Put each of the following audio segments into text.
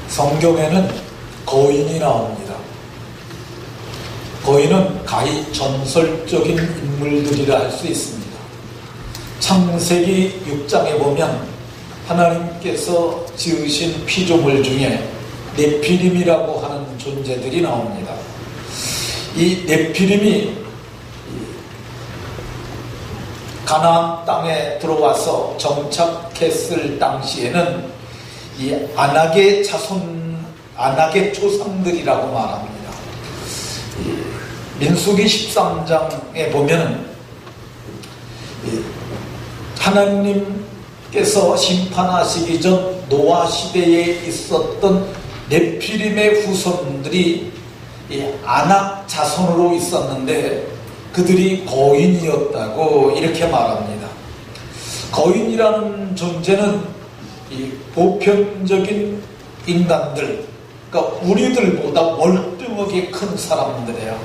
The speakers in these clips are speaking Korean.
성경에는 거인이 나옵니다. 거인은 가히 전설적인 인물들이라 할 수 있습니다. 창세기 6장에 보면 하나님께서 지으신 피조물 중에 네피림이라고 하는 존재들이 나옵니다. 이 네피림이 가나안 땅에 들어와서 정착했을 당시에는 이 아낙의 아낙의 조상들이라고 말합니다. 민수기 13장에 보면은 하나님께서 심판하시기 전 노아 시대에 있었던 네피림의 후손들이 이 아낙 자손으로 있었는데 그들이 거인이었다고 이렇게 말합니다. 거인이라는 존재는 이 보편적인 인간들, 그러니까 우리들보다 월등하게 큰 사람들이에요.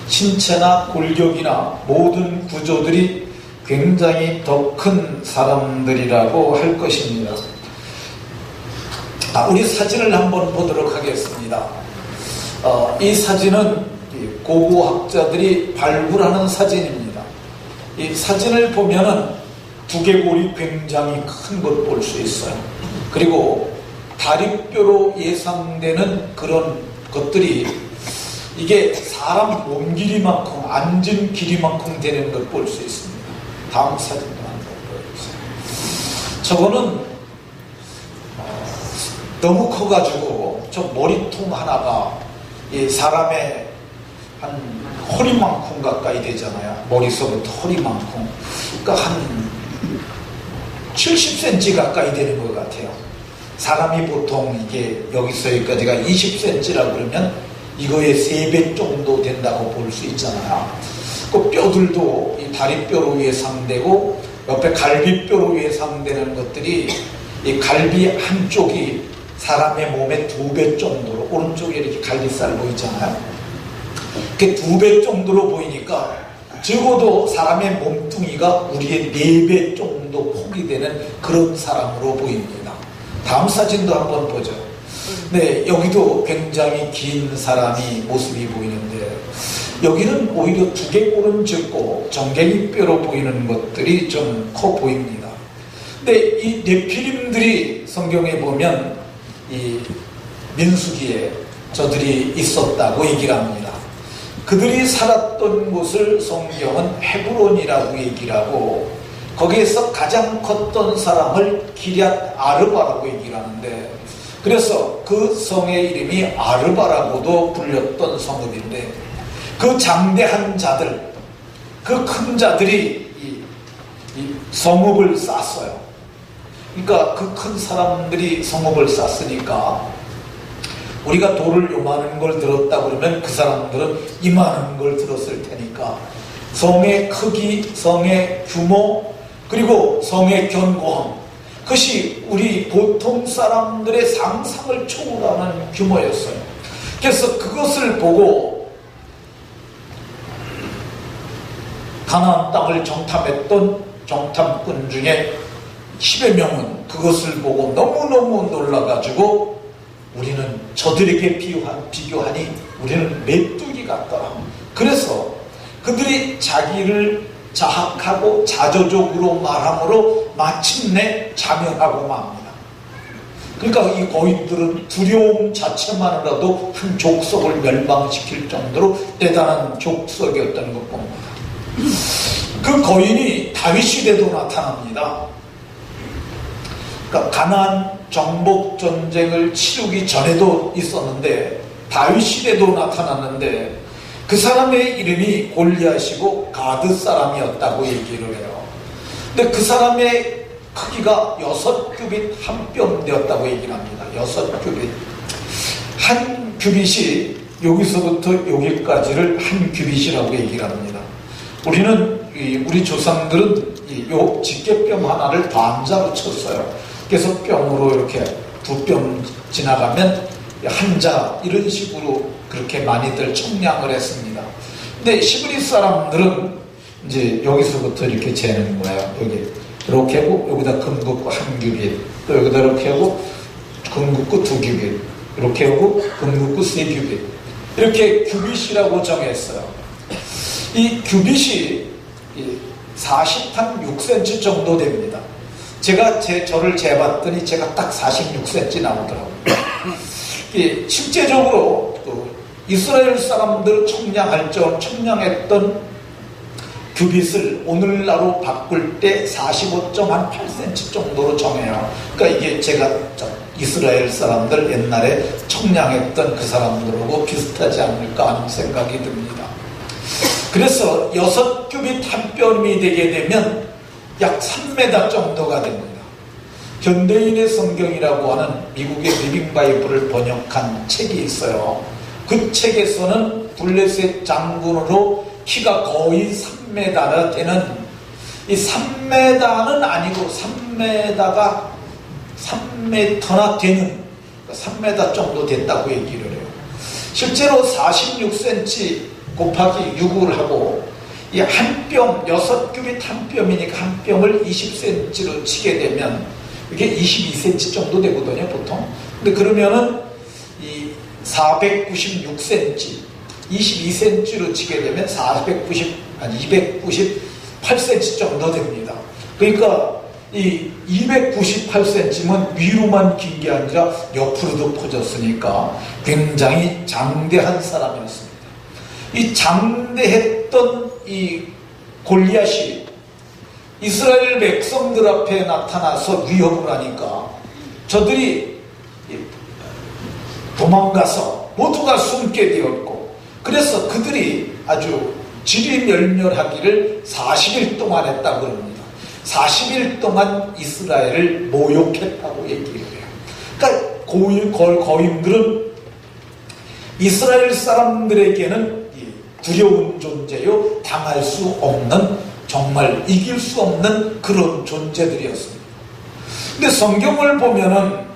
신체나 골격이나 모든 구조들이 굉장히 더 큰 사람들이라고 할 것입니다. 우리 사진을 한번 보도록 하겠습니다. 이 사진은 고고학자들이 발굴하는 사진입니다. 이 사진을 보면은 두개골이 굉장히 큰 것 볼 수 있어요. 그리고 다리뼈로 예상되는 그런 것들이 이게 사람 몸 길이만큼, 앉은 길이만큼 되는 걸 볼 수 있습니다. 다음 사진도 한번 보여주세요. 저거는 너무 커가지고 저 머리통 하나가 이 사람의 한 허리만큼 가까이 되잖아요. 머릿속부터 허리만큼. 그러니까 한 70cm 가까이 되는 것 같아요. 사람이 보통 이게 여기서 여기까지가 20cm라고 그러면 이거의 3배 정도 된다고 볼 수 있잖아요. 그 뼈들도 이 다리뼈로 예상되고 옆에 갈비뼈로 예상되는 것들이 이 갈비 한쪽이 사람의 몸의 2배 정도로, 오른쪽에 이렇게 갈비살 보이잖아요. 그게 2배 정도로 보이니까 적어도 사람의 몸뚱이가 우리의 4배 정도 폭이 되는 그런 사람으로 보입니다. 다음 사진도 한번 보죠. 네, 여기도 굉장히 긴 사람이 모습이 보이는데 여기는 오히려 두개골은 적고 정갱이뼈로 보이는 것들이 좀 커 보입니다. 근데 이 네피림들이 성경에 보면 이 민수기에 저들이 있었다고 얘기를 합니다. 그들이 살았던 곳을 성경은 헤브론이라고 얘기를 하고 거기에서 가장 컸던 사람을 기럇 아르바라고 얘기를 하는데 그래서 그 성의 이름이 아르바라고도 불렸던 성읍인데 그 장대한 자들, 그 큰 자들이 이 성읍을 쌌어요. 그러니까 그 큰 사람들이 성읍을 쌌으니까 우리가 돌을 요만한 걸 들었다 그러면 그 사람들은 이만한 걸 들었을 테니까 성의 크기, 성의 규모, 그리고 성의 견고함, 그것이 우리 보통 사람들의 상상을 초월하는 규모였어요. 그래서 그것을 보고 가나안 땅을 정탐했던 정탐꾼 중에 10여 명은 그것을 보고 너무너무 놀라가지고 우리는 저들에게 비교하니 우리는 메뚜기 같더라. 그래서 그들이 자기를 자학하고 자조적으로 말함으로 마침내 자멸하고 맙니다. 그러니까 이 거인들은 두려움 자체만으로도 한 족속을 멸망시킬 정도로 대단한 족속이었던 것 봅니다. 그 거인이 다윗 시대도 나타납니다. 그러니까 가나안 정복 전쟁을 치르기 전에도 있었는데 다윗 시대도 나타났는데 그 사람의 이름이 골리앗이고 가드 사람이었다고 얘기를 해요. 근데 그 사람의 크기가 6규빗 한 뼘 되었다고 얘기를 합니다. 6규빗. 한 규빗이 여기서부터 여기까지를 한 규빗이라고 얘기를 합니다. 우리 조상들은 요 집게뼈 하나를 반자로 쳤어요. 그래서 뼘으로 이렇게 2뼘 지나가면 한자 이런 식으로 그렇게 많이들 청량을 했습니다. 근데 시브리 사람들은 이제 여기서부터 이렇게 재는 거예요. 여기 이렇게 하고 여기다 금 긋고 한 규빗, 또 여기다 이렇게 하고 금 긋고 2규빗, 이렇게 하고 금루구 3규빗, 이렇게 규빗이라고 정했어요. 이 규빗이 40한 6cm 정도 됩니다. 제가 저를 재봤더니 제가 딱 46cm 나오더라고요. 실제적으로 이스라엘 사람들 청량했던 규빗을 오늘날로 바꿀 때 45.8cm 정도로 정해요. 그러니까 이게 제가 이스라엘 사람들 옛날에 청량했던 그 사람들하고 비슷하지 않을까 하는 생각이 듭니다. 그래서 6규빗 한 뼘이 되게 되면 약 3m 정도가 됩니다. 현대인의 성경이라고 하는 미국의 리빙 바이블을 번역한 책이 있어요. 그 책에서는 블레셋 장군으로 키가 거의 3m나 되는, 이 3m는 아니고 3m가 3m나 되는, 3m 정도 됐다고 얘기를 해요. 실제로 46cm 곱하기 6을 하고 이 한 뼘, 6규빗 한 뼘이니까 한 뼘을 20cm로 치게 되면 이게 22cm 정도 되거든요, 보통. 근데 그러면은 이 496cm, 22cm로 치게 되면 298cm 정도 됩니다. 그러니까 이 298cm면 위로만 긴 게 아니라 옆으로도 퍼졌으니까 굉장히 장대한 사람이었습니다. 이 장대했던 이 골리앗이 이스라엘 백성들 앞에 나타나서 위협을 하니까 저들이 도망가서 모두가 숨게 되었고, 그래서 그들이 아주 지리멸멸하기를 40일 동안 했다고 합니다. 40일 동안 이스라엘을 모욕했다고 얘기를 해요. 그러니까 거인들은 이스라엘 사람들에게는 두려운 존재요, 당할 수 없는, 정말 이길 수 없는 그런 존재들이었습니다. 근데 성경을 보면은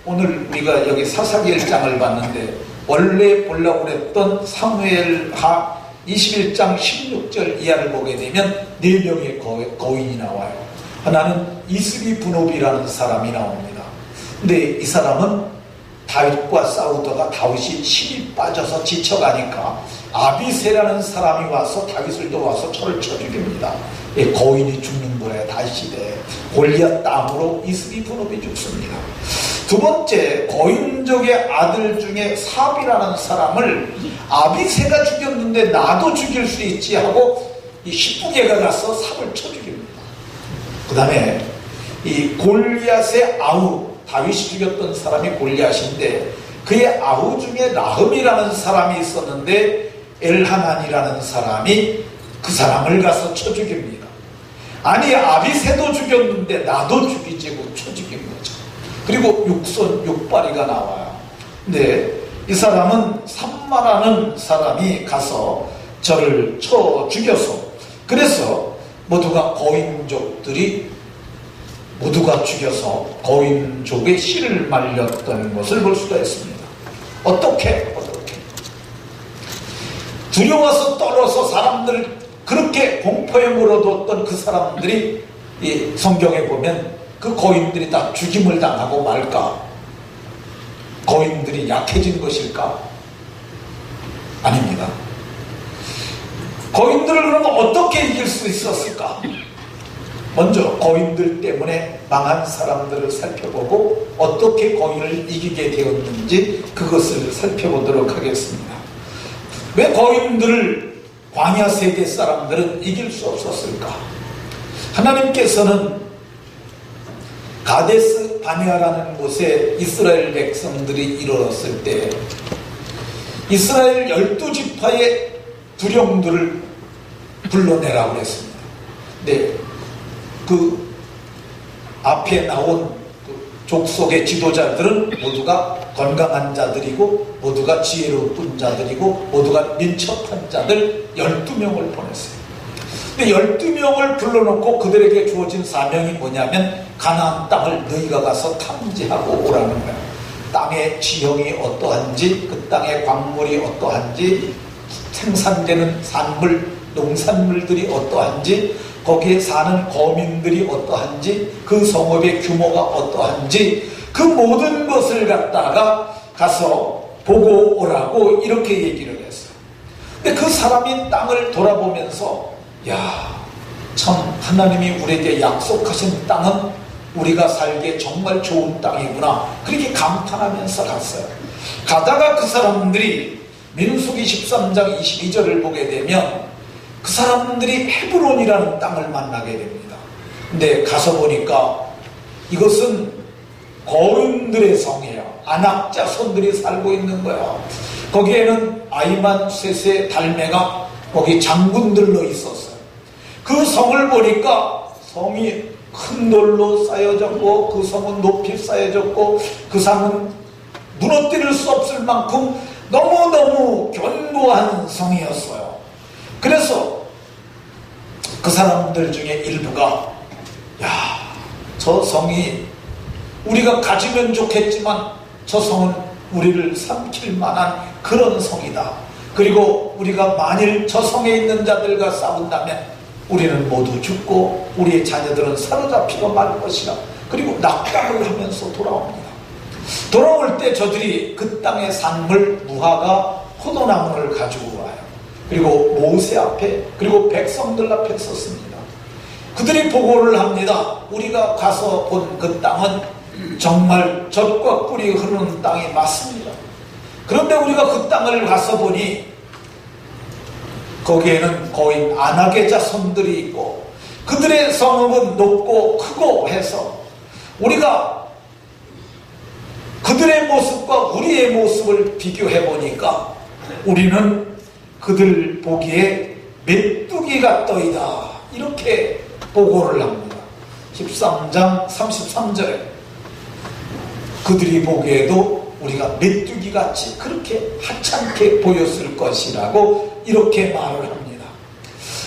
오늘 우리가 여기 사사기 1장을 봤는데 원래 보려고 했던 사무엘하 21장 16절 이하를 보게 되면 4명의 거인이 나와요. 하나는 이스리 분업이라는 사람이 나옵니다. 근데 이 사람은 다윗과 싸우다가 다윗이 힘이 빠져서 지쳐가니까 아비새라는 사람이 와서 다윗을 도와서 철을 쳐 죽입니다. 거인이 죽는 거예요. 다윗시대에 골리앗 땀으로 이스리 분업이 죽습니다. 두 번째, 거인족의 아들 중에 삽이라는 사람을 아비새가 죽였는데 나도 죽일 수 있지 하고 이 십부개가 가서 삽을 쳐 죽입니다. 그 다음에 이 골리앗의 아우, 다윗이 죽였던 사람이 골리앗인데 그의 아우 중에 라흠이라는 사람이 있었는데 엘하난이라는 사람이 그 사람을 가서 쳐 죽입니다. 아니, 아비새도 죽였는데 나도 죽이지고 쳐 죽인 거죠. 그리고 육발이가 나와요. 근데 이 사람은 삼마라는 사람이 가서 저를 쳐 죽여서, 그래서 모두가 거인족들이 모두가 죽여서 거인족의 씨를 말렸던 것을 볼 수가 있습니다. 어떻게 두려워서 떨어서 사람들 그렇게 공포에 몰아뒀던 그 사람들이 이 성경에 보면 그 거인들이 다 죽임을 당하고 말까? 거인들이 약해진 것일까? 아닙니다. 거인들을 그러면 어떻게 이길 수 있었을까? 먼저 거인들 때문에 망한 사람들을 살펴보고 어떻게 거인을 이기게 되었는지 그것을 살펴보도록 하겠습니다. 왜 거인들을 광야 세계 사람들은 이길 수 없었을까? 하나님께서는 가데스 바네아라는 곳에 이스라엘 백성들이 이르렀을 때 이스라엘 12지파의 두령들을 불러내라고 했습니다. 네, 그 앞에 나온 그 족속의 지도자들은 모두가 건강한 자들이고 모두가 지혜로운 자들이고 모두가 민첩한 자들 12명을 보냈어요. 근데 12명을 불러놓고 그들에게 주어진 사명이 뭐냐면 가나안 땅을 너희가 가서 탐지하고 오라는 거야. 땅의 지형이 어떠한지, 그 땅의 광물이 어떠한지, 생산되는 산물, 농산물들이 어떠한지, 거기에 사는 거민들이 어떠한지, 그 성읍의 규모가 어떠한지, 그 모든 것을 갖다가 가서 보고 오라고 이렇게 얘기를 했어요. 근데 그 사람이 땅을 돌아보면서 참 하나님이 우리에게 약속하신 땅은 우리가 살기에 정말 좋은 땅이구나 그렇게 감탄하면서 갔어요. 가다가 그 사람들이 민수기 13장 22절을 보게 되면 그 사람들이 헤브론이라는 땅을 만나게 됩니다. 근데 가서 보니까 이것은 거인들의 성이에요. 안악 자손들이 살고 있는 거예요. 거기에는 아이만 셋의 달매가 거기 장군들로 있었어요. 그 성을 보니까 성이 큰 돌로 쌓여졌고 그 성은 높이 쌓여졌고 그 성은 무너뜨릴 수 없을 만큼 너무너무 견고한 성이었어요. 그래서 그 사람들 중에 일부가 저 성이 우리가 가지면 좋겠지만 저 성은 우리를 삼킬 만한 그런 성이다. 그리고 우리가 만일 저 성에 있는 자들과 싸운다면 우리는 모두 죽고 우리의 자녀들은 사로잡히고 말 것이다. 그리고 낙담을 하면서 돌아옵니다. 돌아올 때 저들이 그 땅의 산물 무화과 포도나무를 가지고 와요. 그리고 모세 앞에 그리고 백성들 앞에 섰습니다. 그들이 보고를 합니다. 우리가 가서 본 그 땅은 정말 젖과 꿀이 흐르는 땅이 맞습니다. 그런데 우리가 그 땅을 가서 보니 거기에는 거인 안악의 자손들이 있고 그들의 성읍은 높고 크고 해서 우리가 그들의 모습과 우리의 모습을 비교해 보니까 우리는 그들 보기에 메뚜기 같더이다. 이렇게 보고를 합니다. 13장 33절에 그들이 보기에도 우리가 메뚜기같이 그렇게 하찮게 보였을 것이라고 이렇게 말을 합니다.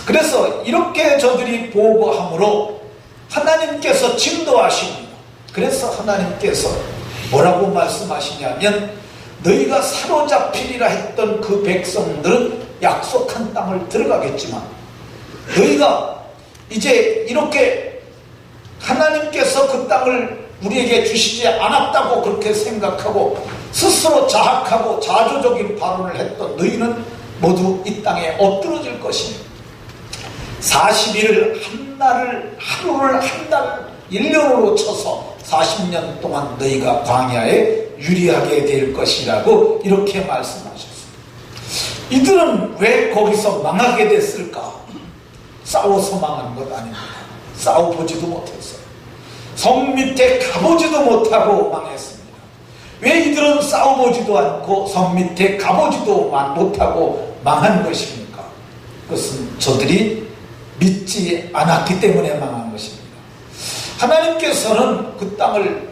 그래서 이렇게 저들이 보고함으로 하나님께서 진도하십니다. 그래서 하나님께서 뭐라고 말씀하시냐면 너희가 사로잡히리라 했던 그 백성들은 약속한 땅을 들어가겠지만 너희가 이제 이렇게 하나님께서 그 땅을 우리에게 주시지 않았다고 그렇게 생각하고 스스로 자학하고 자조적인 발언을 했던 너희는 모두 이 땅에 엎드러질 것이니 40일을 하루를 한 달 1년으로 쳐서 40년 동안 너희가 광야에 유리하게 될 것이라고 이렇게 말씀하셨어요. 이들은 왜 거기서 망하게 됐을까? 싸워서 망한 것 아닙니다. 싸워보지도 못했어요. 성 밑에 가보지도 못하고 망했습니다. 왜 이들은 싸워보지도 않고 성 밑에 가보지도 못하고 망한 것입니까? 그것은 저들이 믿지 않았기 때문에 망한 것입니다. 하나님께서는 그 땅을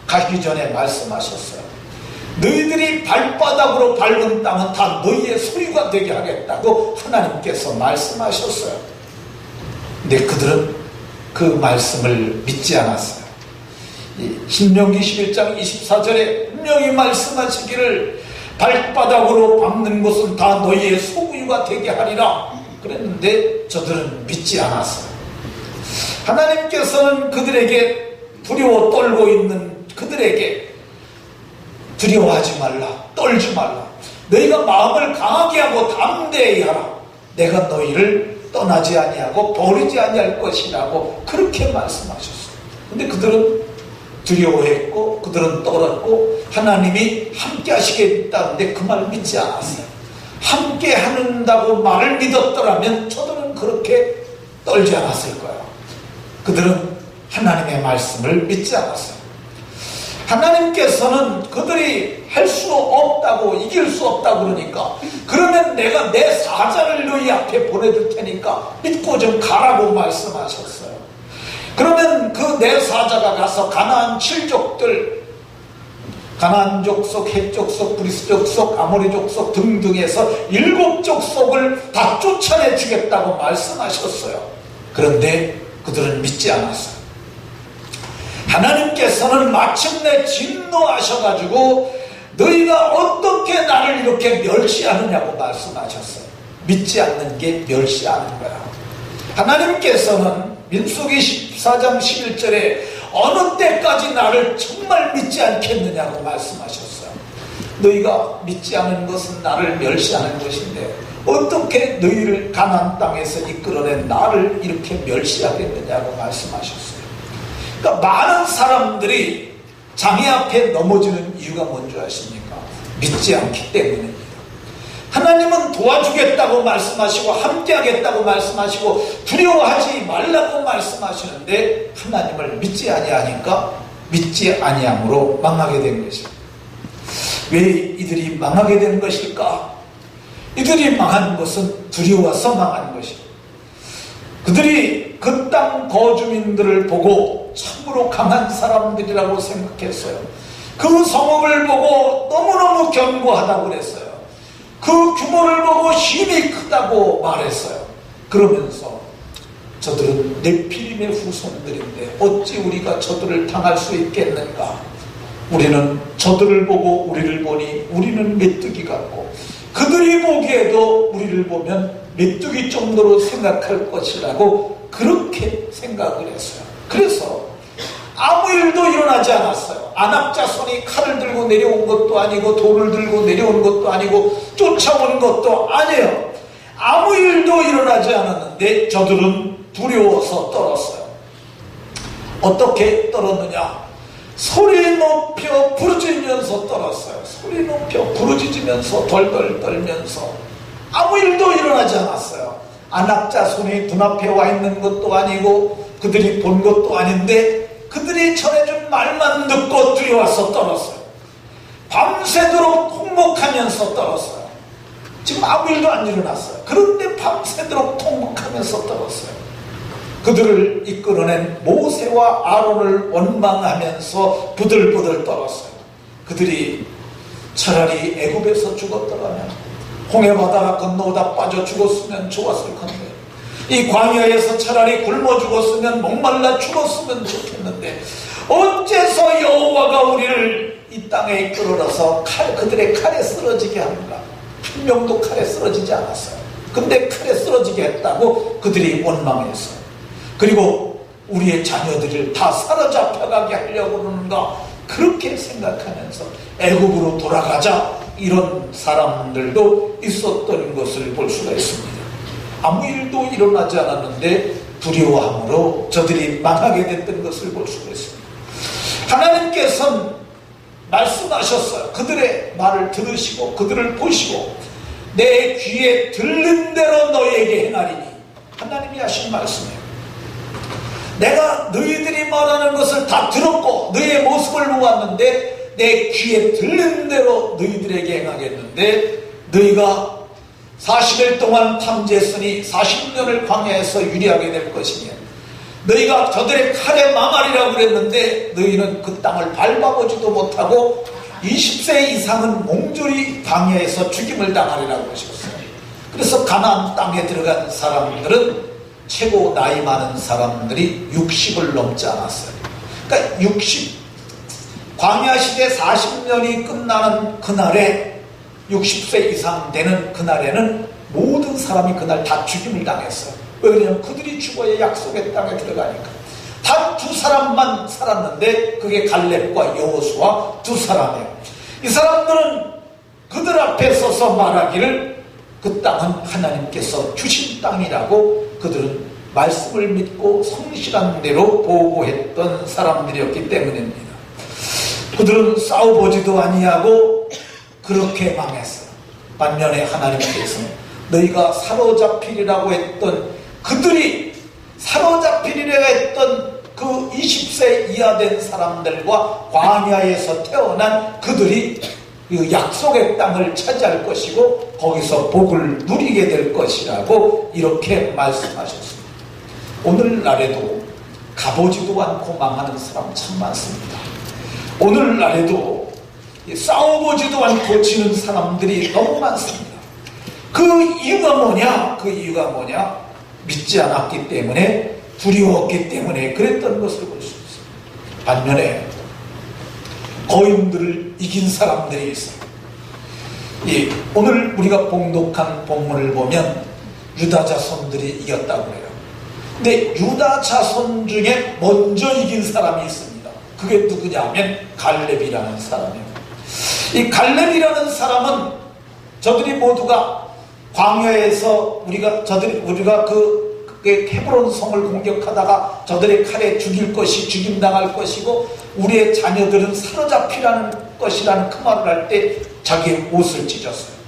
가기 전에 말씀하셨어요. 너희들이 발바닥으로 밟은 땅은 다 너희의 소유가 되게 하겠다고 하나님께서 말씀하셨어요. 근데 그들은 그 말씀을 믿지 않았어요. 신명기 11장 24절에 분명히 말씀하시기를 발바닥으로 밟는 것은 다 너희의 소유가 되게 하리라 그랬는데 저들은 믿지 않았어요. 하나님께서는 그들에게 두려워 떨고 있는 그들에게 두려워하지 말라, 떨지 말라. 너희가 마음을 강하게 하고 담대히 하라. 내가 너희를 떠나지 아니하고 버리지 아니할 것이라고 그렇게 말씀하셨어요. 근데 그들은 두려워했고 그들은 떨었고 하나님이 함께 하시겠다는데 그 말을 믿지 않았어요. 함께 한다고 말을 믿었더라면 저들은 그렇게 떨지 않았을 거예요. 그들은 하나님의 말씀을 믿지 않았어요. 하나님께서는 그들이 할 수 없다고 이길 수 없다고 그러니까 그러면 내가 내 사자를 너희 앞에 보내줄 테니까 믿고 좀 가라고 말씀하셨어요. 그러면 그 내 사자가 가서 가나안 7족들 가나안 족속, 헷 족속, 브리스 족속, 아모리 족속 등등에서 7족속을 다 쫓아내 주겠다고 말씀하셨어요. 그런데 그들은 믿지 않았어요. 하나님께서는 마침내 진노하셔가지고 너희가 어떻게 나를 이렇게 멸시하느냐고 말씀하셨어요. 믿지 않는 게 멸시하는 거야. 하나님께서는 민수기 14장 11절에 어느 때까지 나를 정말 믿지 않겠느냐고 말씀하셨어요. 너희가 믿지 않은 것은 나를 멸시하는 것인데 어떻게 너희를 가나안 땅에서 이끌어낸 나를 이렇게 멸시하겠느냐고 말씀하셨어요. 그러니까 많은 사람들이 장애 앞에 넘어지는 이유가 뭔지 아십니까? 믿지 않기 때문입니다. 하나님은 도와주겠다고 말씀하시고 함께하겠다고 말씀하시고 두려워하지 말라고 말씀하시는데 하나님을 믿지 아니하니까 믿지 아니함으로 망하게 된 것입니다. 왜 이들이 망하게 된 것일까? 이들이 망한 것은 두려워서 망한 것입니다. 그들이 그 땅 거주민들을 보고 참으로 강한 사람들이라고 생각했어요. 그 성읍을 보고 너무너무 견고하다고 그랬어요. 그 규모를 보고 힘이 크다고 말했어요. 그러면서 저들은 네피림의 후손들인데 어찌 우리가 저들을 당할 수 있겠는가? 우리는 저들을 보고 우리를 보니 우리는 메뚜기 같고 그들이 보기에도 우리를 보면 메뚜기 정도로 생각할 것이라고 그렇게 생각을 했어요. 그래서 아무 일도 일어나지 않았어요. 아낙 자손이 칼을 들고 내려온 것도 아니고 돌을 들고 내려온 것도 아니고 쫓아온 것도 아니에요. 아무 일도 일어나지 않았는데 저들은 두려워서 떨었어요. 어떻게 떨었느냐? 소리 높여 부르짖으면서 떨었어요. 소리 높여 부르짖으면서 덜덜 떨면서 아무 일도 일어나지 않았어요. 아낙 자손이 눈앞에 와 있는 것도 아니고 그들이 본 것도 아닌데 그들이 전해준 말만 듣고 두려워서 떨었어요. 밤새도록 통곡하면서 떨었어요. 지금 아무 일도 안 일어났어요. 그런데 밤새도록 통곡하면서 떨었어요. 그들을 이끌어낸 모세와 아론을 원망하면서 부들부들 떨었어요. 그들이 차라리 애굽에서 죽었더라면 홍해바다가 건너오다 빠져 죽었으면 좋았을 건데 이 광야에서 차라리 굶어 죽었으면 목말라 죽었으면 좋겠는데 어째서 여호와가 우리를 이 땅에 이끌어서 그들의 칼에 쓰러지게 하는가? 한 명도 칼에 쓰러지지 않았어요. 근데 칼에 쓰러지게 했다고 그들이 원망했어요. 그리고 우리의 자녀들을 다 사로잡혀가게 하려고 그러는가? 그렇게 생각하면서 애굽으로 돌아가자 이런 사람들도 있었던 것을 볼 수가 있습니다. 아무 일도 일어나지 않았는데 두려워함으로 저들이 망하게 됐던 것을 볼 수가 있습니다. 하나님께서는 말씀하셨어요. 그들의 말을 들으시고 그들을 보시고 내 귀에 들린 대로 너희에게 행하리니 하나님이 하신 말씀이에요. 내가 너희들이 말하는 것을 다 들었고 너희의 모습을 보았는데 내 귀에 들린 대로 너희들에게 행하겠는데 너희가 40일 동안 탐지했으니 40년을 광야에서 유리하게 될 것이며 너희가 저들의 칼에 망하리라고 그랬는데 너희는 그 땅을 밟아보지도 못하고 20세 이상은 몽졸이 광야에서 죽임을 당하리라고 하셨어요. 그래서 가나안 땅에 들어간 사람들은 최고 나이 많은 사람들이 60을 넘지 않았어요. 그러니까 광야 시대 40년이 끝나는 그날에 60세 이상 되는 그날에는 모든 사람이 그날 다 죽임을 당했어요. 왜냐하면 그들이 죽어야 약속의 땅에 들어가니까. 단 두 사람만 살았는데 그게 갈렙과 여호수아 두 사람이에요. 이 사람들은 그들 앞에 서서 말하기를 그 땅은 하나님께서 주신 땅이라고 그들은 말씀을 믿고 성실한 대로 보고했던 사람들이었기 때문입니다. 그들은 싸워보지도 아니하고 그렇게 망했어요. 반면에 하나님께서는 너희가 사로잡히리라고 했던 그들이 사로잡히리라고 했던 그 20세 이하 된 사람들과 광야에서 태어난 그들이 그 약속의 땅을 차지할 것이고 거기서 복을 누리게 될 것이라고 이렇게 말씀하셨습니다. 오늘날에도 가보지도 않고 망하는 사람 참 많습니다. 오늘날에도 싸워보지도 않고 지는 사람들이 너무 많습니다. 그 이유가 뭐냐? 믿지 않았기 때문에 두려웠기 때문에 그랬던 것을 볼 수 있습니다. 반면에 거인들을 이긴 사람들이 있어요. 오늘 우리가 봉독한 본문을 보면 유다 자손들이 이겼다고 해요. 근데 유다 자손 중에 먼저 이긴 사람이 있습니다. 그게 누구냐 하면 갈렙이라는 사람이에요. 이 갈렙이라는 사람은 저들이 모두가 광야에서 우리가 그 헤브론 성을 공격하다가 저들의 칼에 죽임당할 것이고 우리의 자녀들은 사로잡히라는 것이라는 그 말을 할 때 자기의 옷을 찢었어요.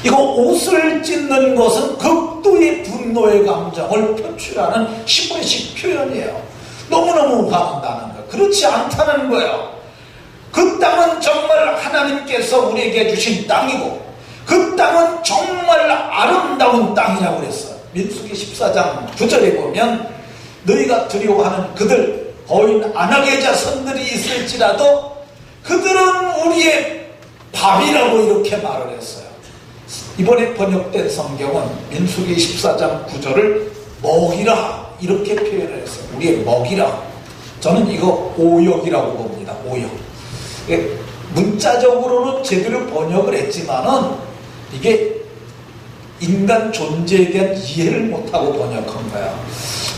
이거 옷을 찢는 것은 극도의 분노의 감정을 표출하는 시므리식 표현이에요. 너무너무 화난다는 거예요. 그렇지 않다는 거예요. 그 땅은 정말 하나님께서 우리에게 주신 땅이고 그 땅은 정말 아름다운 땅이라고 그랬어요. 민수기 14장 9절에 보면 너희가 두려워하는 그들 거인 아낙의 자손들이 있을지라도 그들은 우리의 밥이라고 이렇게 말을 했어요. 이번에 번역된 성경은 민수기 14장 9절을 먹이라 이렇게 표현을 했어요. 우리의 먹이라. 저는 이거 오역이라고 봅니다. 오역. 문자적으로는 제대로 번역을 했지만은 이게 인간 존재에 대한 이해를 못하고 번역한 거야.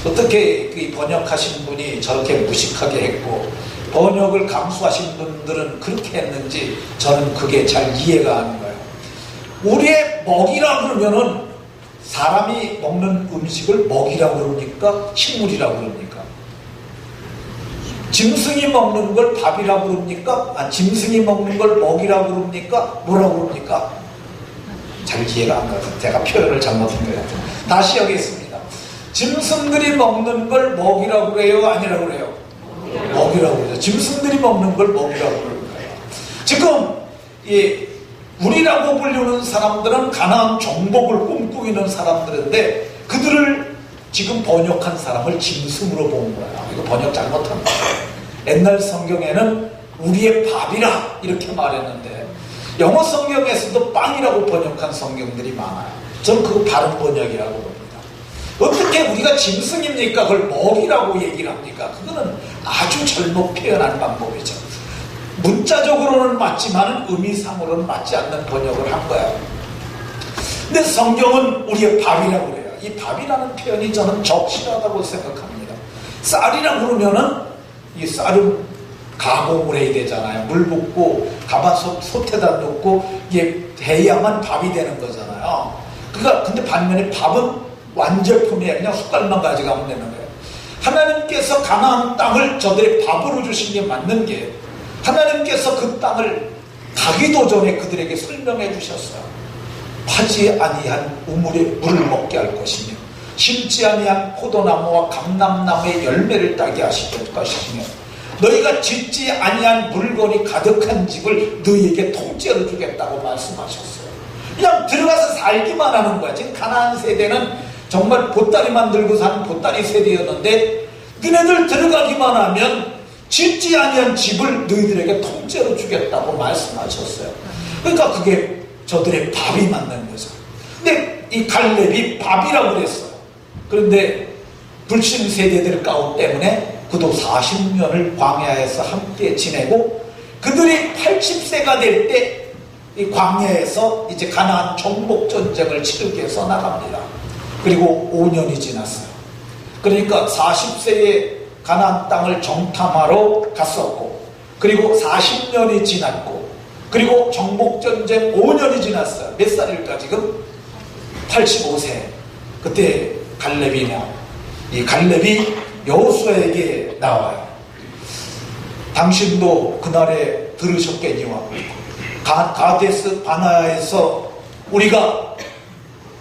어떻게 번역하신 분이 저렇게 무식하게 했고 번역을 감수하신 분들은 그렇게 했는지 저는 그게 잘 이해가 안 가요. 우리의 먹이라 그러면은 사람이 먹는 음식을 먹이라고 그럽니까? 식물이라고 그럽니까? 짐승이 먹는 걸 밥이라고 그럽니까? 짐승이 먹는 걸 먹이라고 그럽니까? 뭐라고 그럽니까? 잘 이해가 안 가서 제가 표현을 잘못한 것 같아요. 다시 하겠습니다. 짐승들이 먹는 걸 먹이라고 그래요? 아니라고 그래요? 먹이라고 그래요. 짐승들이 먹는 걸 먹이라고 그래요. 지금 우리라고 불리는 사람들은 가나안 정복을 꿈꾸이는 사람들인데 그들을 지금 번역한 사람을 짐승으로 본 거야. 이거 번역 잘못한 거야. 옛날 성경에는 우리의 밥이라 이렇게 말했는데 영어 성경에서도 빵이라고 번역한 성경들이 많아요. 저는 그거 바른 번역이라고 봅니다. 어떻게 우리가 짐승입니까? 그걸 먹이라고 얘기를 합니까? 그거는 아주 잘못 표현한 방법이죠. 문자적으로는 맞지만 의미상으로는 맞지 않는 번역을 한 거예요. 근데 성경은 우리의 밥이라고 그래요. 이 밥이라는 표현이 저는 적실하다고 생각합니다. 쌀이라고 그러면은 이 쌀은 가공을 해야 되잖아요. 물 붓고 가마솥에다 넣고 이게 해야만 밥이 되는 거잖아요. 근데 반면에 밥은 완제품이에요. 그냥 숟갈만 가져가면 되는 거예요. 하나님께서 가나안 땅을 저들의 밥으로 주신 게 맞는 게 하나님께서 그 땅을 가기도 전에 그들에게 설명해 주셨어요. 파지 아니한 우물의 물을 먹게 할 것이며 심지 아니한 포도나무와 감람나무의 열매를 따게 하실 것이며 너희가 짓지 아니한 물건이 가득한 집을 너희에게 통째로 주겠다고 말씀하셨어요. 그냥 들어가서 살기만 하는 거야. 지금 가나안 세대는 정말 보따리만 들고 사는 보따리 세대였는데 너네들 들어가기만 하면 짓지 아니한 집을 너희들에게 통째로 주겠다고 말씀하셨어요. 그러니까 그게 저들의 밥이 맞는 거죠. 근데 이 갈렙이 밥이라고 그랬어요. 그런데 불신 세대들 가운데 때문에 그도 40년을 광야에서 함께 지내고 그들이 80세가 될 때 이 광야에서 이제 가나안 정복 전쟁을 치르기 위해서 나갑니다. 그리고 5년이 지났어요. 그러니까 40세에 가나안 땅을 정탐하러 갔었고 그리고 40년이 지났고 그리고 정복전쟁 5년이 지났어요. 몇 살일까 지금? 85세. 그때 이 갈렙이 여호수아에게 나와요. 당신도 그날에 들으셨겠니와 가데스 바나에서 우리가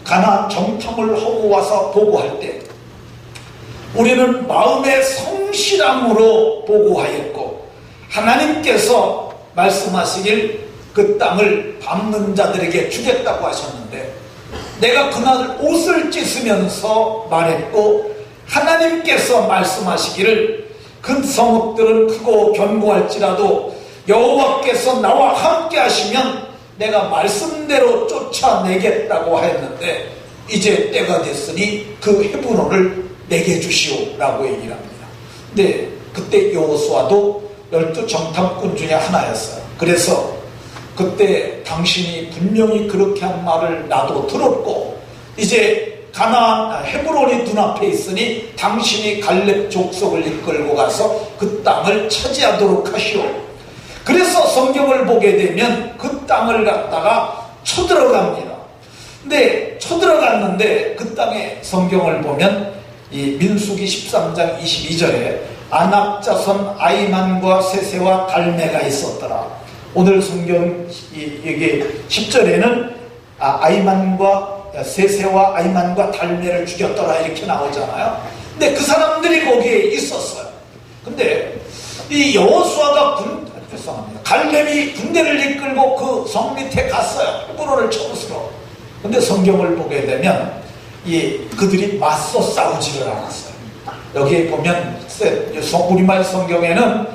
가나안 정탐을 하고 와서 보고할 때 우리는 마음의 성실함으로 보고하였고 하나님께서 말씀하시길 그 땅을 밟는 자들에게 주겠다고 하셨는데 내가 그날 옷을 찢으면서 말했고 하나님께서 말씀하시기를 그 성읍들은 크고 견고할지라도 여호와께서 나와 함께 하시면 내가 말씀대로 쫓아내겠다고 하였는데 이제 때가 됐으니 그 헤브론을 내게 주시오 라고 얘기를 합니다. 근데 그때 여호수아도 12 정탐꾼 중에 하나였어요. 그래서 그때 당신이 분명히 그렇게 한 말을 나도 들었고 이제 가나안 헤브론이 눈앞에 있으니 당신이 갈렙 족속을 이끌고 가서 그 땅을 차지하도록 하시오. 그래서 성경을 보게 되면 그 땅을 갖다가 쳐들어갑니다. 근데 쳐들어갔는데 그 땅에 성경을 보면 이 민수기 13장 22절에 아낙자손 아이만과 세세와 달메가 있었더라. 오늘 성경 여기 10절에는 아이만과 세세와 아이만과 달메를 죽였더라 이렇게 나오잖아요. 근데 그 사람들이 거기에 있었어요. 근데 이 여호수아가 죄송합니다. 갈렙이 군대를 이끌고 그 성 밑에 갔어요. 뿔을 쳐부수러. 근데 성경을 보게 되면 그들이 맞서 싸우지를 않았어요. 여기에 보면 우리말 성경에는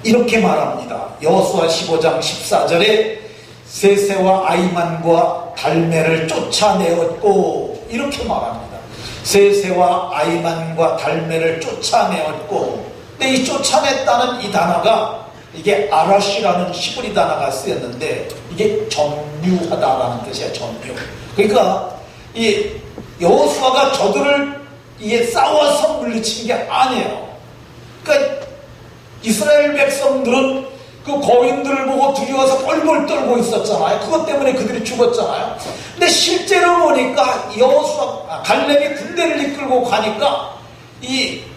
이렇게 말합니다. 여호수아 15장 14절에 세세와 아이만과 달메를 쫓아내었고 이렇게 말합니다. 세세와 아이만과 달메를 쫓아내었고, 근데 이 쫓아냈다는 이 단어가 이게 아라시라는 히브리 단어가 쓰였는데 이게 점유하다라는 뜻이에요. 점유. 그러니까 이 여호수아가 저들을 싸워서 물리친 게 아니에요. 그러니까 이스라엘 백성들은 그 거인들을 보고 두려워서 뻘뻘 떨고 있었잖아요. 그것 때문에 그들이 죽었잖아요. 근데 실제로 보니까 갈렙이 군대를 이끌고 가니까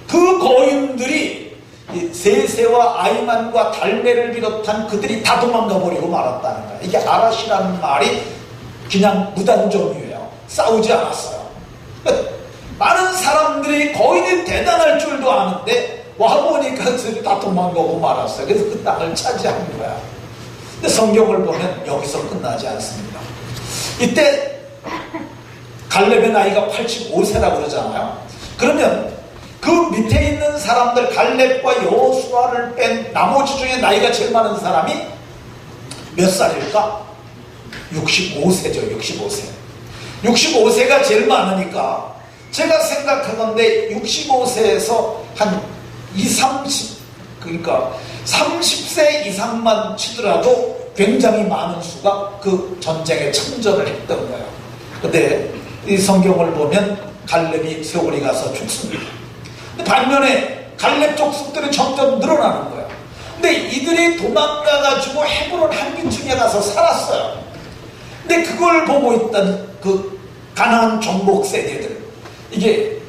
그 거인들이 세세와 아이만과 달메를 비롯한 그들이 다 도망가 버리고 말았다는 거예요. 이게 아라시라는 말이 그냥 무단점유예요. 싸우지 않았어요. 그러니까 많은 사람들이 거인이 대단할 줄도 아는데 와보니까 그들이 다 도망가고 말았어요. 그래서 그 땅을 차지한 거야. 근데 성경을 보면 여기서 끝나지 않습니다. 이때 갈렙의 나이가 85세라고 그러잖아요. 그러면 그 밑에 있는 사람들 갈렙과 여호수아를 뺀 나머지 중에 나이가 제일 많은 사람이 몇 살일까? 65세죠. 65세. 65세가 제일 많으니까 제가 생각하건대 65세에서 한 30, 그러니까 30세 이상만 치더라도 굉장히 많은 수가 그 전쟁에 참전을 했던 거예요. 근데 이 성경을 보면 갈렙이 세월이 가서 죽습니다. 반면에 갈렙 족속들이 점점 늘어나는 거예요. 근데 이들이 도망가가지고 헤브론 한기층에 가서 살았어요. 근데 그걸 보고 있던 그 가나안 정복 세대들, 이게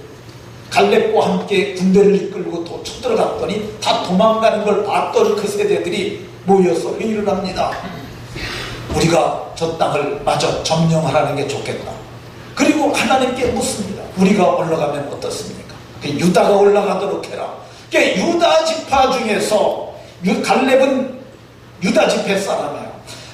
갈렙과 함께 군대를 이끌고 쳐들어갔더니 다 도망가는 걸 봤던 그 세대들이 모여서 회의를 합니다. 우리가 저 땅을 마저 점령하라는 게 좋겠다. 그리고 하나님께 묻습니다. 우리가 올라가면 어떻습니까? 유다가 올라가도록 해라. 유다 지파 중에서 갈렙은 유다 지파 사람이에요.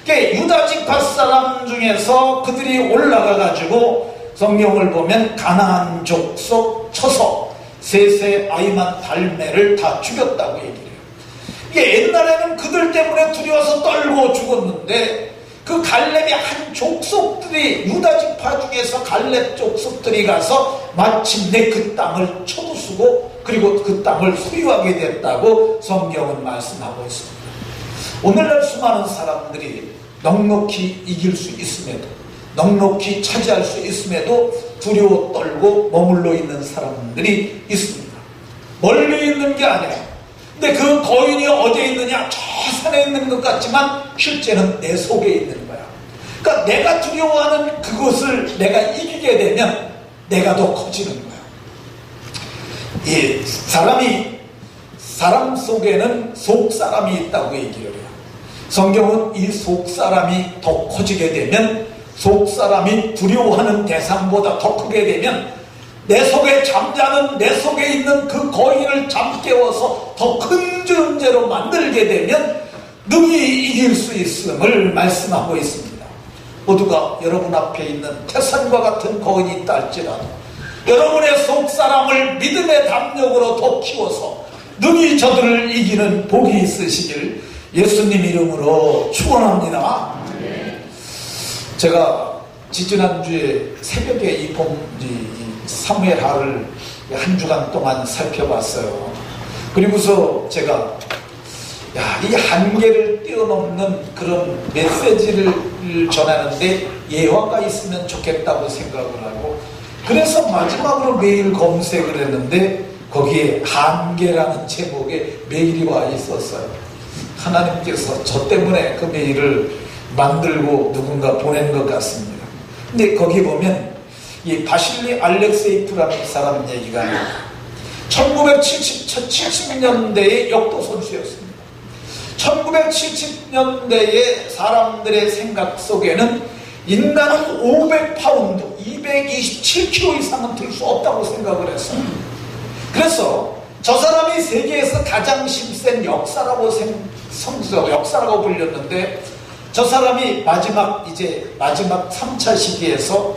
유다 지파 사람 중에서 그들이 올라가가지고 성경을 보면 가나안 족속 쳐서 세세 아이만 달메를 다 죽였다고 얘기해요. 이게 옛날에는 그들 때문에 두려워서 떨고 죽었는데 그 갈렙의 한 족속들이 유다 지파 중에서 갈렙 족속들이 가서 마침내 그 땅을 쳐부수고 그리고 그 땅을 소유하게 됐다고 성경은 말씀하고 있습니다. 오늘날 수많은 사람들이 넉넉히 이길 수 있음에도 넉넉히 차지할 수 있음에도 두려워 떨고 머물러 있는 사람들이 있습니다. 멀리 있는 게 아니라, 근데 그 거인이 어디에 있느냐? 저 산에 있는 것 같지만 실제는 내 속에 있는 거야. 그러니까 내가 두려워하는 그것을 내가 이기게 되면 내가 더 커지는 거야. 사람 속에는 속사람이 있다고 얘기를 해요. 성경은 이 속사람이 더 커지게 되면, 속사람이 두려워하는 대상보다 더 크게 되면 내 속에 잠자는, 내 속에 있는 그 거인을 잠깨워서 더 큰 존재로 만들게 되면 능히 이길 수 있음을 말씀하고 있습니다. 모두가 여러분 앞에 있는 태산과 같은 거인이 있다 할지라도 여러분의 속사람을 믿음의 담력으로 더 키워서 능히 저들을 이기는 복이 있으시길 예수님 이름으로 축원합니다. 제가 지지난주에 새벽에 이 사무엘하를 한 주간 동안 살펴봤어요. 그리고서 제가 이 한계를 뛰어넘는 그런 메시지를 전하는데 예화가 있으면 좋겠다고 생각을 하고, 그래서 마지막으로 매일 검색을 했는데 거기에 한계라는 제목의 메일이 와 있었어요. 하나님께서 저 때문에 그 메일을 만들고 누군가 보낸 것 같습니다. 근데 거기 보면 이 바실리 알렉세이프라는 사람 얘기가 1970년대의 역도 선수였습니다. 1970년대의 사람들의 생각 속에는 인간은 500파운드, 227kg 이상은 들 수 없다고 생각을 했어요. 그래서 저 사람이 세계에서 가장 힘센 역사라고 역사라고 불렸는데, 저 사람이 마지막 3차 시기에서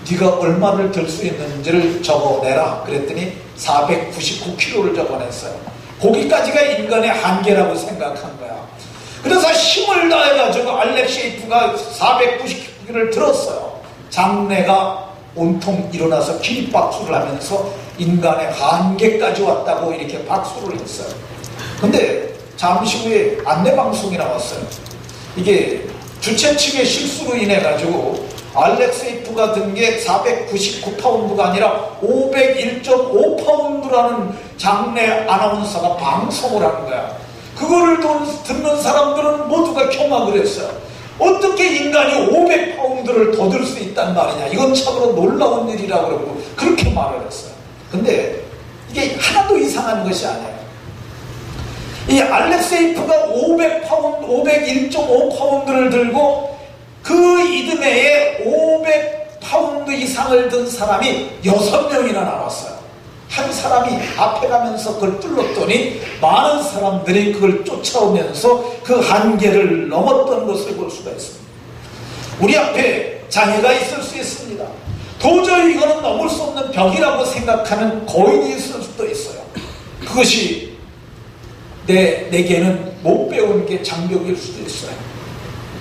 네가 얼마를 들 수 있는지를 적어내라 그랬더니 499kg를 적어냈어요. 거기까지가 인간의 한계라고 생각한 거야. 그래서 힘을 다해가지고 알렉세이프가 499kg를 들었어요. 장내가 온통 일어나서 기립박수를 하면서 인간의 한계까지 왔다고 이렇게 박수를 했어요. 근데 잠시 후에 안내방송이 나왔어요. 이게 주최 측의 실수로 인해 가지고 알렉세이프가 든 게 499파운드가 아니라 501.5파운드라는 장내 아나운서가 방송을 한 거야. 그거를 듣는 사람들은 모두가 경악을 했어요. 어떻게 인간이 500파운드를 더 들 수 있단 말이냐, 이건 참으로 놀라운 일이라고 그러고 그렇게 말을 했어요. 근데 이게 하나도 이상한 것이 아니에요. 이 알렉세이프가 501.5파운드를 들고 그 이듬해에 500파운드 이상을 든 사람이 6명이나 나왔어요. 한 사람이 앞에 가면서 그걸 뚫었더니 많은 사람들이 그걸 쫓아오면서 그 한계를 넘었던 것을 볼 수가 있습니다. 우리 앞에 장애가 있을 수 있습니다. 도저히 이거는 넘을 수 없는 벽이라고 생각하는 고인이 있을 수도 있어요. 그것이 내게는 못 배운 게 장벽일 수도 있어요.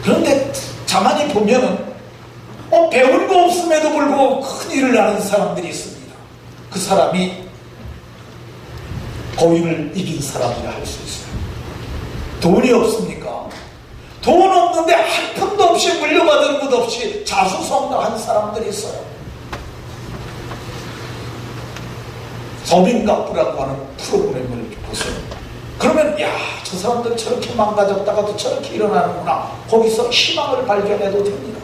그런데 가만히 보면은 배운 거 없음에도 불구하고 큰 일을 하는 사람들이 있습니다. 그 사람이 고인을 이긴 사람이라 할 수 있어요. 돈이 없습니까? 돈 없는데 한 푼도 없이 물려받은 것 없이 자수성가한 사람들이 있어요. 서빙갑부라고 하는 프로그램을 보세요. 그러면 저 사람들 저렇게 망가졌다가도 저렇게 일어나는구나. 거기서 희망을 발견해도 됩니다.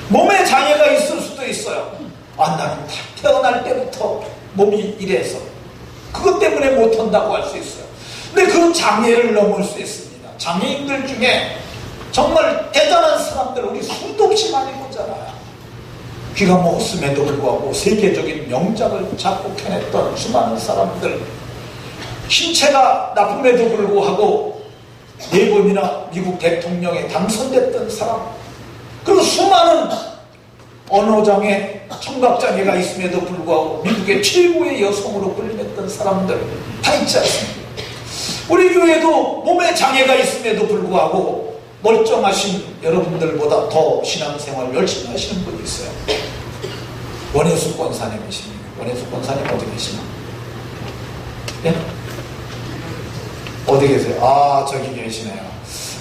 몸에 장애가 있을 수도 있어요. 나는 태어날 때부터 몸이 이래서 그것 때문에 못한다고 할 수 있어요. 근데 그 장애를 넘을 수 있습니다. 장애인들 중에 정말 대단한 사람들 우리 수도 없이 많이 보잖아요. 귀가 먹었음에도 불구하고 세계적인 명작을 작곡해냈던 수많은 사람들, 신체가 나쁨에도 불구하고 4번이나 미국 대통령에 당선됐던 사람, 그리고 수많은 언어장애, 청각장애가 있음에도 불구하고 미국의 최고의 여성으로 불림했던 사람들 다 있지 않습니까? 우리 교회도 몸에 장애가 있음에도 불구하고 멀쩡하신 여러분들보다 더 신앙생활 열심히 하시는 분이 있어요. 원혜숙 권사님이십니다. 원혜숙 권사님 어디 계시나? 예? 어디 계세요? 저기 계시네요.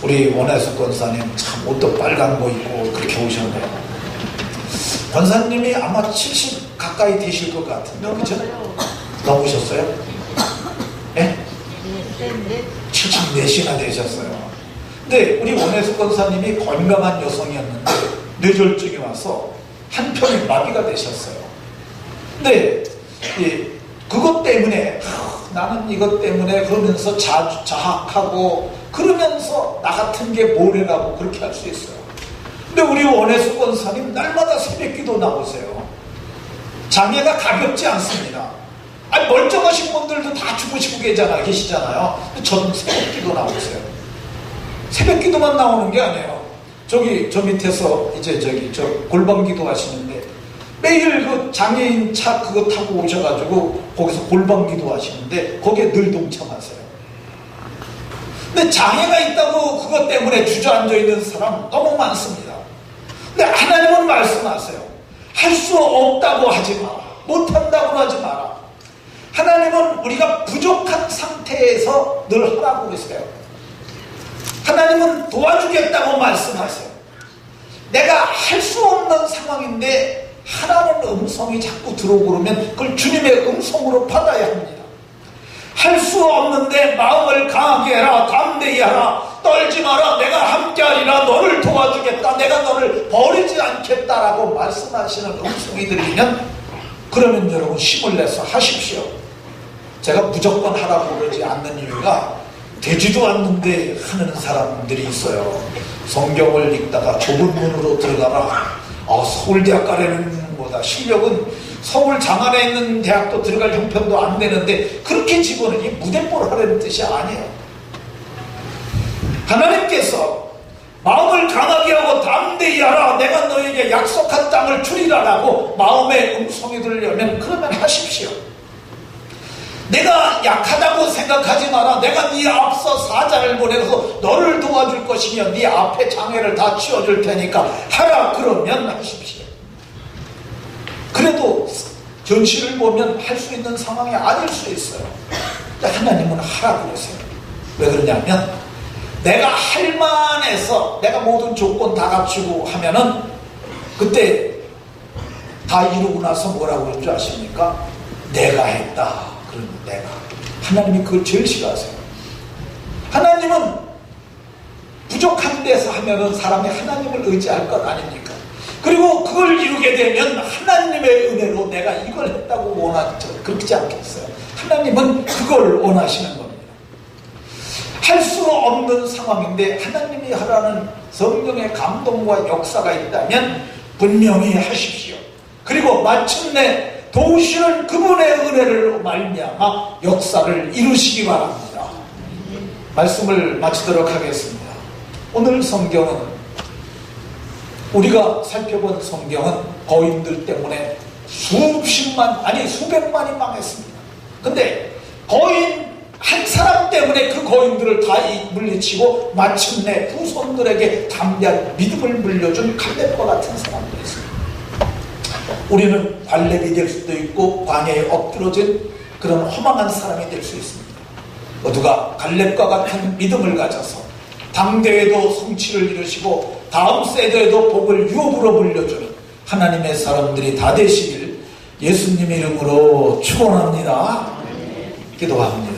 우리 원혜숙 권사님 참 옷도 빨간 거 입고 그렇게 오셨네요. 권사님이 아마 70 가까이 되실 것 같은데, 그죠? 넘으셨어요? 예? 74시나 되셨어요. 근데 우리 원혜숙 권사님이 건강한 여성이었는데 뇌졸중이 와서 한편이 마비가 되셨어요. 근데 그것 때문에 나는 이것 때문에 그러면서 자학하고 그러면서 나 같은 게 뭐래라고 그렇게 할 수 있어요. 근데 우리 원혜숙 권사님 날마다 새벽기도 나오세요. 장애가 가볍지 않습니다. 멀쩡하신 분들도 다 주무시고 계시잖아요. 근데 저는 새벽기도 나오세요. 새벽기도만 나오는 게 아니에요. 저 밑에서 저 골방기도 하시는데 매일 그 장애인 차 그거 타고 오셔가지고 거기서 골방기도 하시는데 거기에 늘 동참하세요. 근데 장애가 있다고 그것 때문에 주저앉아 있는 사람 너무 많습니다. 근데 하나님은 말씀하세요. 할 수 없다고 하지 마라. 못한다고 하지 마라. 하나님은 우리가 부족한 상태에서 늘 하라고 그러세요. 하나님은 도와주겠다고 말씀하세요. 내가 할 수 없는 상황인데 하나님 음성이 자꾸 들어오고 그러면 그걸 주님의 음성으로 받아야 합니다. 할 수 수 없는데 마음을 강하게 해라. 담대히 하라. 떨지 마라. 내가 함께하리라. 너를 도와주겠다. 내가 너를 버리지 않겠다라고 말씀하시는 음성이 들리면, 그러면 여러분 힘을 내서 하십시오. 제가 무조건 하라고 그러지 않는 이유가, 되지도 않는데 하는 사람들이 있어요. 성경을 읽다가 좁은 문으로 들어가라. 서울대학 가려는 거다. 실력은 서울 장안에 있는 대학도 들어갈 형편도 안 되는데 그렇게 집어넣으니 무대뽀를 하려는 뜻이 아니에요. 하나님께서 마음을 강하게 하고 담대히 하라. 내가 너에게 약속한 땅을 주리라라고 마음의 음성이 들려면 그러면 하십시오. 내가 약하다고 생각하지 마라. 내가 네 앞서 사자를 보내서 너를 도와줄 것이며 네 앞에 장애를 다 치워줄 테니까 하라. 그러면 하십시오. 그래도 현실을 보면 할 수 있는 상황이 아닐 수 있어요. 하나님은 하라 그러세요. 왜 그러냐면, 내가 할 만해서 내가 모든 조건 다 갖추고 하면은 그때 다 이루고 나서 뭐라고 그런 줄 아십니까? 내가 했다. 그러면 내가. 하나님이 그걸 제일 싫어하세요. 하나님은 부족한 데서 하면은 사람이 하나님을 의지할 것 아닙니까? 그리고 그걸 이루게 되면 하나님의 은혜로 내가 이걸 했다고 원하죠. 그렇지 않겠어요? 하나님은 그걸 원하시는 겁니다. 할 수 없는 상황인데 하나님이 하라는 성령의 감동과 역사가 있다면 분명히 하십시오. 그리고 마침내 도우시는 그분의 은혜를 말미암아 역사를 이루시기 바랍니다. 말씀을 마치도록 하겠습니다. 오늘 성경은, 우리가 살펴본 성경은 거인들 때문에 수십만, 아니 수백만이 망했습니다. 근데 거인 한 사람 때문에 그 거인들을 다 물리치고 마침내 후손들에게 담대한 믿음을 물려준 갈렙과 같은 사람들이 있습니다. 우리는 갈렙이 될 수도 있고 광야에 엎드러진 그런 허망한 사람이 될 수 있습니다. 모두가 갈렙과 같은 믿음을 가져서 당대에도 성취를 이루시고 다음 세대에도 복을 유업으로 물려주는 하나님의 사람들이 다 되시길 예수님의 이름으로 축원합니다. 기도합니다.